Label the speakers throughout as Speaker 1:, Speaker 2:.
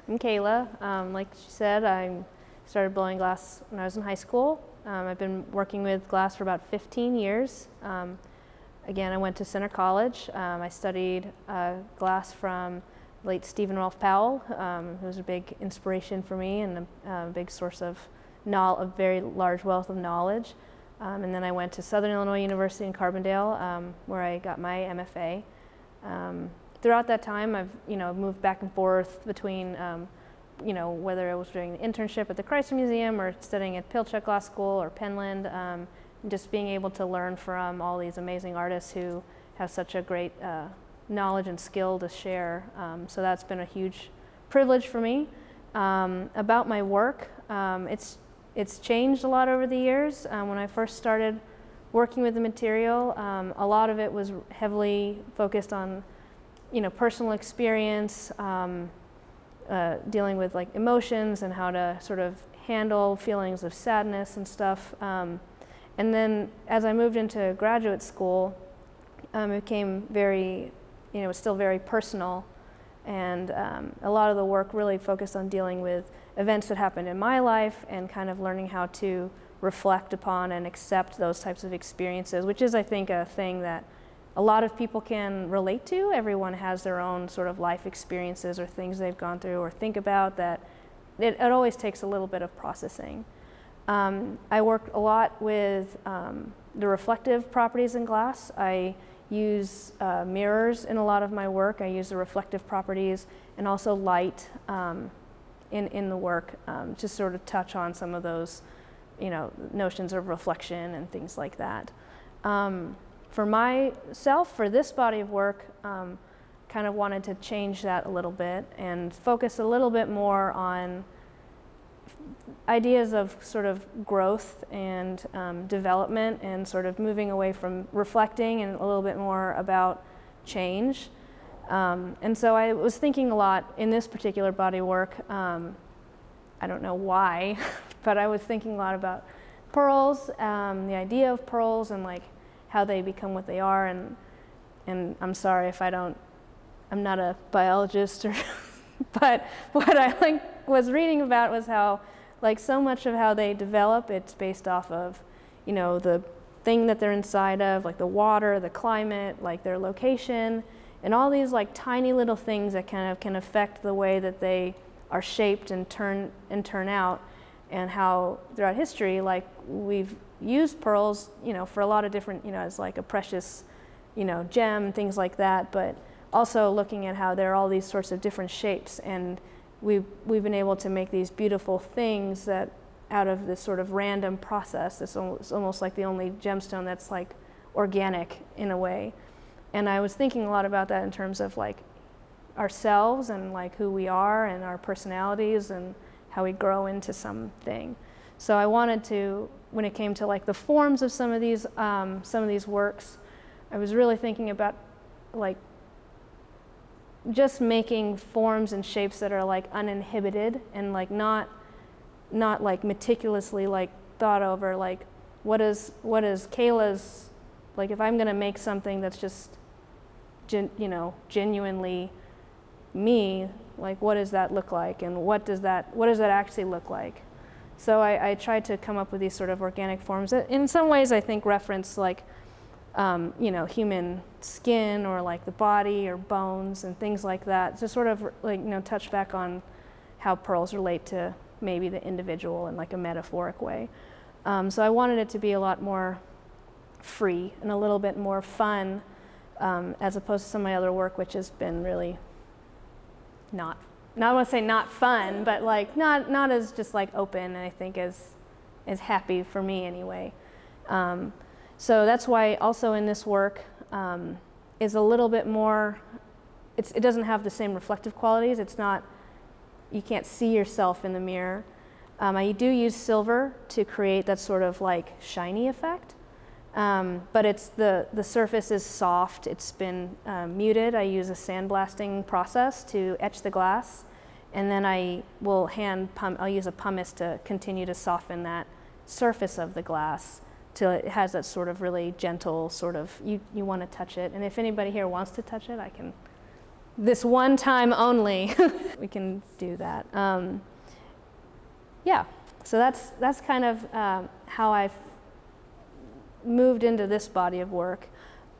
Speaker 1: I'm Kayla. Like she said, I started blowing glass when I was in high school. I've been working with glass for about 15 years. Again, I went to Center College. I studied glass from late Stephen Rolfe Powell, who was a big inspiration for me and a big source of a very large wealth of knowledge. And then I went to Southern Illinois University in Carbondale, where I got my MFA. Throughout that time, I've moved back and forth between whether I was doing an internship at the Chrysler Museum or studying at Pilchuck Glass School or Penland, just being able to learn from all these amazing artists who have such a great knowledge and skill to share. So that's been a huge privilege for me. About my work, it's changed a lot over the years. When I first started working with the material, a lot of it was heavily focused on personal experience, dealing with like emotions and how to sort of handle feelings of sadness and stuff. And then as I moved into graduate school, it became very, it was still very personal. And a lot of the work really focused on dealing with events that happened in my life and kind of learning how to reflect upon and accept those types of experiences, which is, I think, a thing that a lot of people can relate to. Everyone has their own sort of life experiences or things they've gone through or think about that it always takes a little bit of processing. I worked a lot with the reflective properties in glass. I use mirrors in a lot of my work. I use the reflective properties and also light in the work to sort of touch on some of those notions of reflection and things like that. For myself, for this body of work, kind of wanted to change that a little bit and focus a little bit more on ideas of sort of growth and development and sort of moving away from reflecting and a little bit more about change. And so I was thinking a lot in this particular body of work, I don't know why, but I was thinking a lot about pearls, the idea of pearls and like how they become what they are, and I'm sorry if I'm not a biologist or but what I was reading about was how so much of how they develop, it's based off of the thing that they're inside of, like the water, the climate, like their location, and all these tiny little things that kind of can affect the way that they are shaped and turn out, and how throughout history we've used pearls for a lot of different as like a precious gem, things like that, but also looking at how there are all these sorts of different shapes, and we've been able to make these beautiful things that out of this sort of random process. It's almost like the only gemstone that's like organic in a way. And I was thinking a lot about that in terms of ourselves and who we are and our personalities and how we grow into something. So I wanted to, when it came to the forms of some of these works, I was really thinking about just making forms and shapes that are uninhibited and not meticulously thought over, what is Kayla's, if I'm gonna make something that's just genuinely me, what does that look like, and what does that actually look like? So I tried to come up with these sort of organic forms that in some ways I think reference human skin or the body or bones and things like that, to sort of touch back on how pearls relate to maybe the individual in a metaphoric way. So I wanted it to be a lot more free and a little bit more fun, as opposed to some of my other work, which has been really not I want to say not fun, but not as just open, and I think as happy for me anyway. So that's why also in this work is a little bit more, it doesn't have the same reflective qualities. It's not, you can't see yourself in the mirror. I do use silver to create that sort of shiny effect, but it's the surface is soft. It's been muted. I use a sandblasting process to etch the glass, and then I will I'll use a pumice to continue to soften that surface of the glass till it has that sort of really gentle sort of, you want to touch it. And if anybody here wants to touch it, I can this one time only, we can do that. Yeah, so that's kind of how I've moved into this body of work.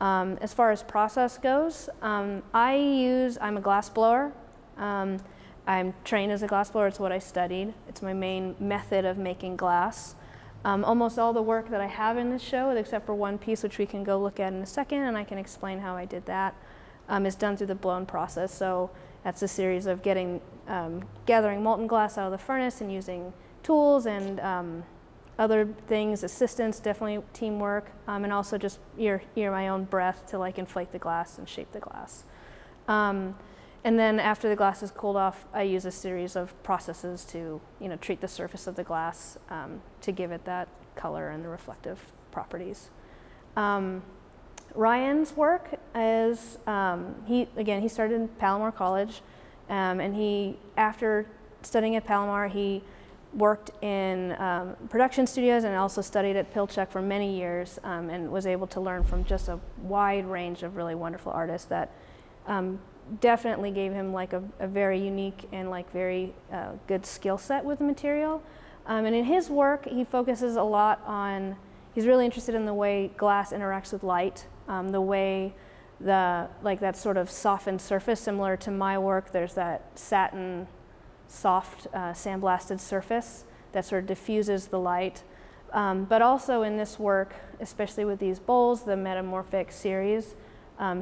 Speaker 1: As far as process goes, I'm a glass blower. I'm trained as a glass blower. It's what I studied. It's my main method of making glass. Almost all the work that I have in this show, except for one piece which we can go look at in a second, and I can explain how I did that, is done through the blown process. So that's a series of gathering molten glass out of the furnace and using tools and other things, assistance, definitely teamwork, and also just my own breath to like inflate the glass and shape the glass. And then after the glass is cooled off, I use a series of processes to treat the surface of the glass to give it that color and the reflective properties. Ryan's work is, he started in Palomar College, and after studying at Palomar, he worked in production studios and also studied at Pilchuck for many years, and was able to learn from just a wide range of really wonderful artists that definitely gave him like a very unique and like very good skill set with the material. And in his work, he focuses a lot on, he's really interested in the way glass interacts with light, the way that sort of softened surface, similar to my work. There's that satin, soft, sandblasted surface that sort of diffuses the light. But also in this work, especially with these bowls, the metamorphic series,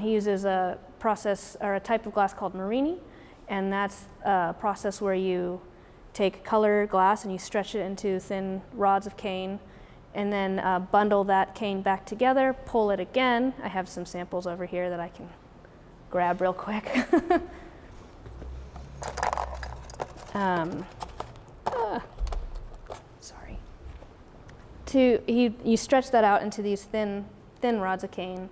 Speaker 1: he uses a process or a type of glass called Marini, and that's a process where you take colored glass and you stretch it into thin rods of cane, and then bundle that cane back together, pull it again. I have some samples over here that I can grab real quick. Sorry. You stretch that out into these thin rods of cane,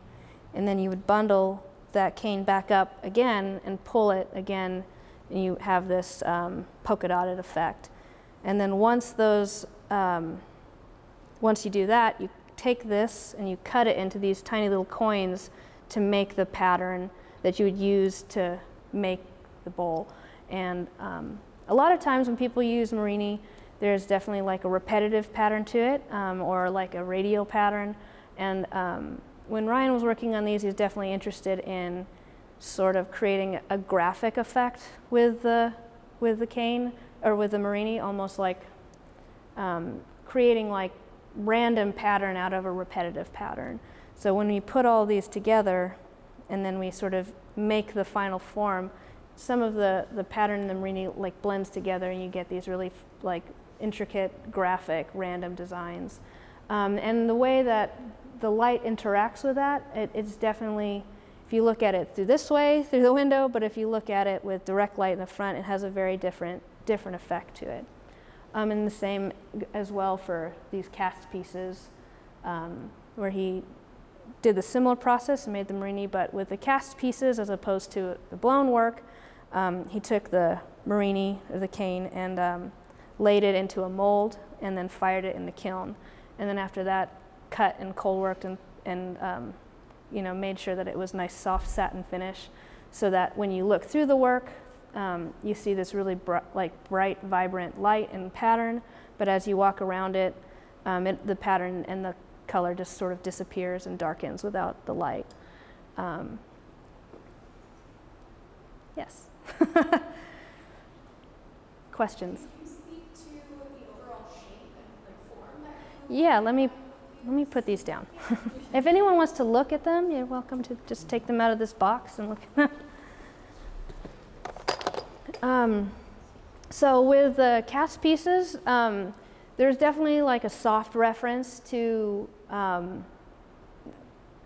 Speaker 1: and then you would bundle that cane back up again and pull it again, and you have this polka dotted effect. And then once you do that, you take this and you cut it into these tiny little coins to make the pattern that you would use to make the bowl. And a lot of times when people use Marini, there's definitely like a repetitive pattern to it, or like a radial pattern. And when Ryan was working on these, he was definitely interested in sort of creating a graphic effect with the cane, or with the Marini, almost like creating like random pattern out of a repetitive pattern. So when we put all these together and then we sort of make the final form, some of the pattern in the Marini like blends together, and you get these really like intricate, graphic, random designs. And the way that the light interacts with that, it's definitely, if you look at it through this way, through the window, but if you look at it with direct light in the front, it has a very different effect to it. And the same as well for these cast pieces, where he did the similar process and made the Marini, but with the cast pieces as opposed to the blown work, he took the Marini, or the cane, and laid it into a mold and then fired it in the kiln. And then after that, cut and cold worked and made sure that it was nice soft satin finish, so that when you look through the work, you see this really bright, vibrant light and pattern, but as you walk around it, the pattern and the color just sort of disappears and darkens without the light. Yes. Questions?
Speaker 2: Can you speak to the overall shape and form that
Speaker 1: Yeah, let me put these down. If anyone wants to look at them, you're welcome to just take them out of this box and look at them. So with the cast pieces, there's definitely like a soft reference to a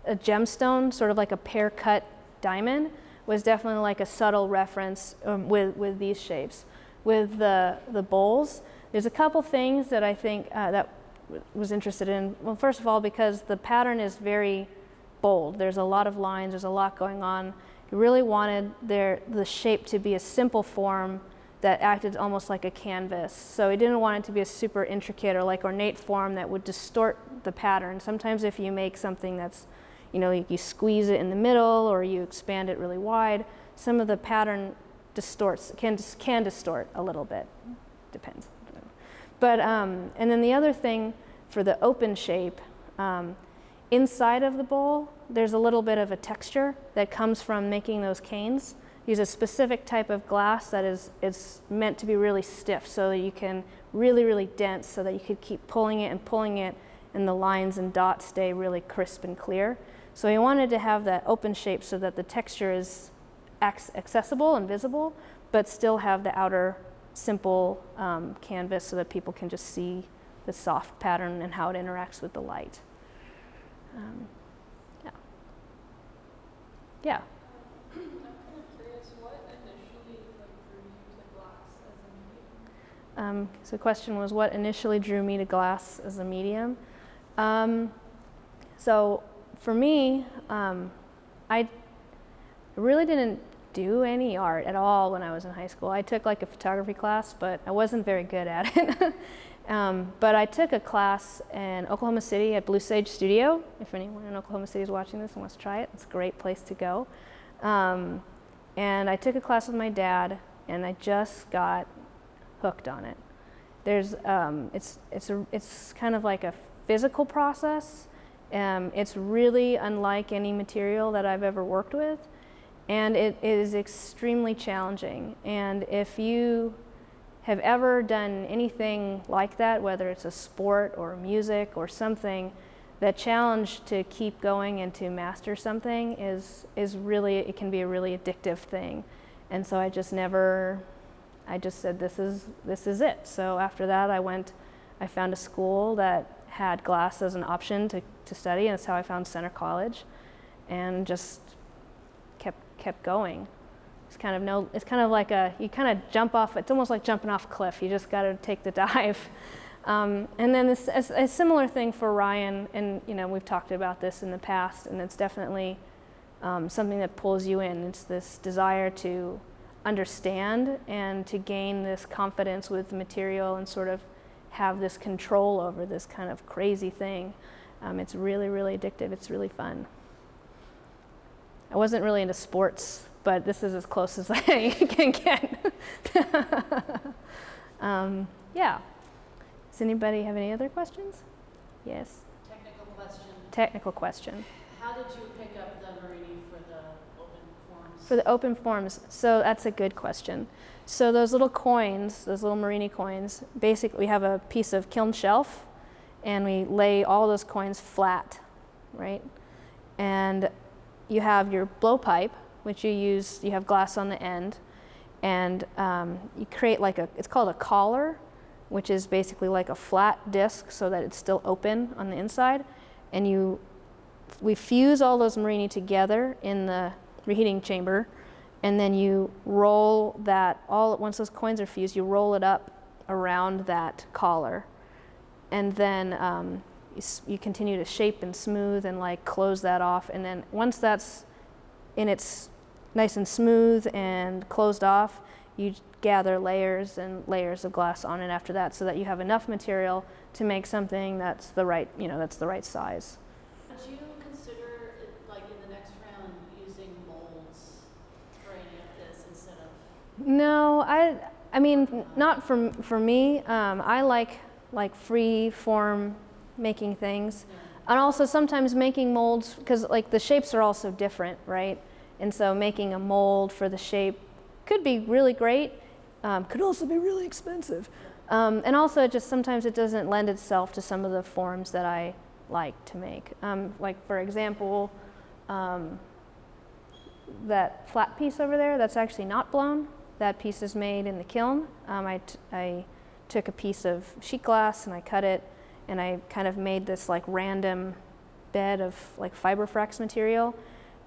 Speaker 1: gemstone, sort of like a pear cut diamond, was definitely like a subtle reference with these shapes. With the bowls, there's a couple things that I think that was interested in. Well, first of all, because the pattern is very bold. There's a lot of lines, there's a lot going on. He really wanted the shape to be a simple form that acted almost like a canvas. So he didn't want it to be a super intricate or like ornate form that would distort the pattern. Sometimes if you make something that's, you squeeze it in the middle or you expand it really wide, some of the pattern distorts, can distort a little bit, depends. But, and then the other thing for the open shape, inside of the bowl, there's a little bit of a texture that comes from making those canes. Use a specific type of glass that is meant to be really stiff so that you can really dense so that you could keep pulling it and the lines and dots stay really crisp and clear. So we wanted to have that open shape so that the texture is accessible and visible, but still have the outer simple canvas so that people can just see the soft pattern and how it interacts with the light. Yeah.
Speaker 2: I'm kind of curious, what initially drew you to glass as a medium?
Speaker 1: So the question was, what initially drew me to glass as a medium? So for me, I really didn't do any art at all when I was in high school. I took like a photography class, but I wasn't very good at it. But I took a class in Oklahoma City at Blue Sage Studio. If anyone in Oklahoma City is watching this and wants to try it, it's a great place to go. And I took a class with my dad, and I just got hooked on it. There's, it's kind of like a physical process. It's really unlike any material that I've ever worked with, and it is extremely challenging. And if you have ever done anything like that, whether it's a sport or music or something, that challenge to keep going and to master something is really, it can be a really addictive thing. And so I just said, this is it. So after that, I found a school that had glass as an option to study, and that's how I found Center College, and just kept going. It's kind of like you kind of jump off, it's almost like jumping off a cliff. You just got to take the dive. And then a similar thing for Ryan, and we've talked about this in the past, and it's definitely something that pulls you in. It's this desire to understand and to gain this confidence with the material and sort of have this control over this kind of crazy thing. It's really, really addictive. It's really fun. I wasn't really into sports, but this is as close as I can get. Yeah. Does anybody have any other questions? Yes? Technical question.
Speaker 3: How did you pick up the Marini for the open forms?
Speaker 1: For the open forms, so that's a good question. So those little coins, those little Marini coins, basically we have a piece of kiln shelf, and we lay all those coins flat, right? And you have your blowpipe, which you have glass on the end, and you create it's called a collar, which is basically like a flat disc so that it's still open on the inside. And we fuse all those Marini together in the reheating chamber, and then you roll that once those coins are fused, you roll it up around that collar. And then you continue to shape and smooth and close that off. And then once that's it's nice and smooth and closed off, you gather layers and layers of glass on it after that, so that you have enough material to make something that's the right size.
Speaker 3: Would you consider, in the next round, using molds for any of this instead of?
Speaker 1: No, I mean, not for me. I like free form making things, and also sometimes making molds, because the shapes are also different, right? And so making a mold for the shape could be really great, could also be really expensive. And also sometimes it doesn't lend itself to some of the forms that I like to make. For example, that flat piece over there, that's actually not blown. That piece is made in the kiln. I took a piece of sheet glass and I cut it, and I kind of made this random bed of fiberflex material,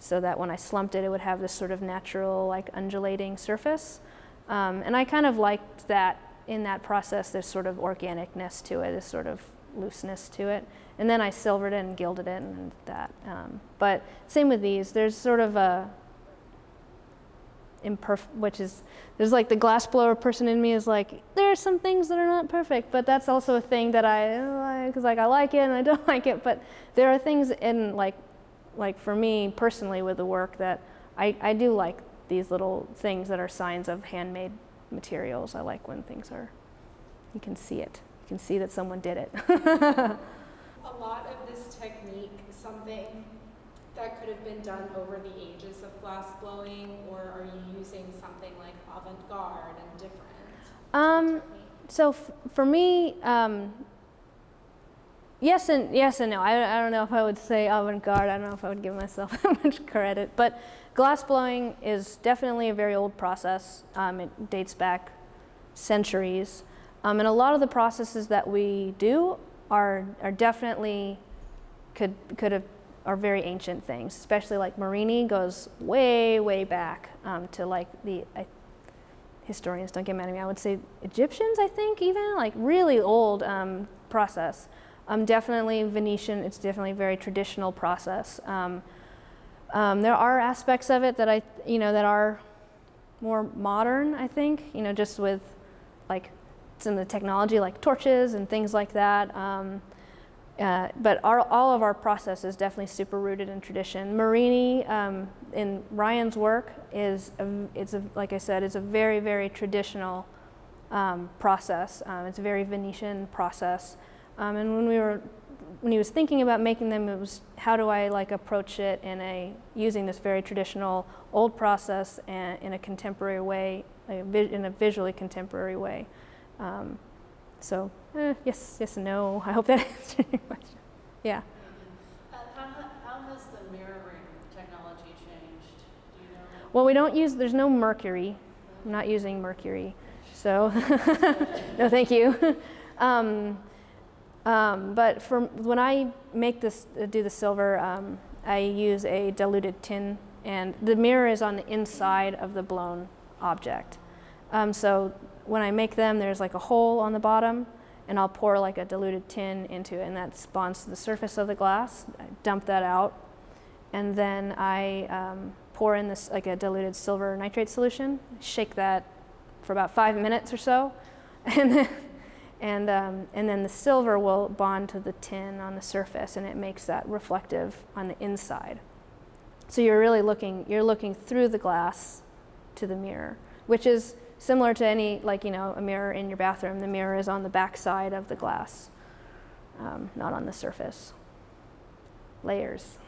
Speaker 1: so that when I slumped it, it would have this sort of natural undulating surface. And I kind of liked that in that process, there's sort of organicness to it, this sort of looseness to it. And then I silvered it and gilded it and that. But same with these, there's sort of a there's the glassblower person in me is there are some things that are not perfect, but that's also a thing that I like it and I don't like it. But there are things in for me personally with the work that I do like these little things that are signs of handmade materials. I like when things are, you can see it. You can see that someone did it.
Speaker 4: A lot of this technique is something that could have been done over the ages of glass blowing, or are you using something like avant-garde and different technique?
Speaker 1: So for me, yes and no. I don't know if I would say avant-garde. I don't know if I would give myself that much credit. But glass blowing is definitely a very old process. It dates back centuries. And a lot of the processes that we do are definitely are very ancient things. Especially like Marini goes way back to like historians don't get mad at me. I would say Egyptians, I think, even like really old process. Definitely Venetian. It's definitely a very traditional process. There are aspects of it that that are more modern. I think just with like some of the technology, like torches and things like that. But all of our process is definitely super rooted in tradition. Marini, in Ryan's work, like I said, it's a very traditional process. It's a very Venetian process. And when he was thinking about making them, it was how do I like approach it using this very traditional old process and in a contemporary way, in a visually contemporary way. So yes and no. I hope that answered your question. Yeah.
Speaker 3: How has the mirroring technology changed? Do you know?
Speaker 1: Well, there's no mercury. I'm not using mercury. So no, thank you. But when I do the silver, I use a diluted tin, and the mirror is on the inside of the blown object. So when I make them, there's like a hole on the bottom, and I'll pour like a diluted tin into it, and that bonds to the surface of the glass. I dump that out, and then I pour in this like a diluted silver nitrate solution, shake that for about 5 minutes or so, and then the silver will bond to the tin on the surface, and it makes that reflective on the inside. So you're looking through the glass to the mirror, which is similar to any a mirror in your bathroom. The mirror is on the back side of the glass, not on the surface. Layers.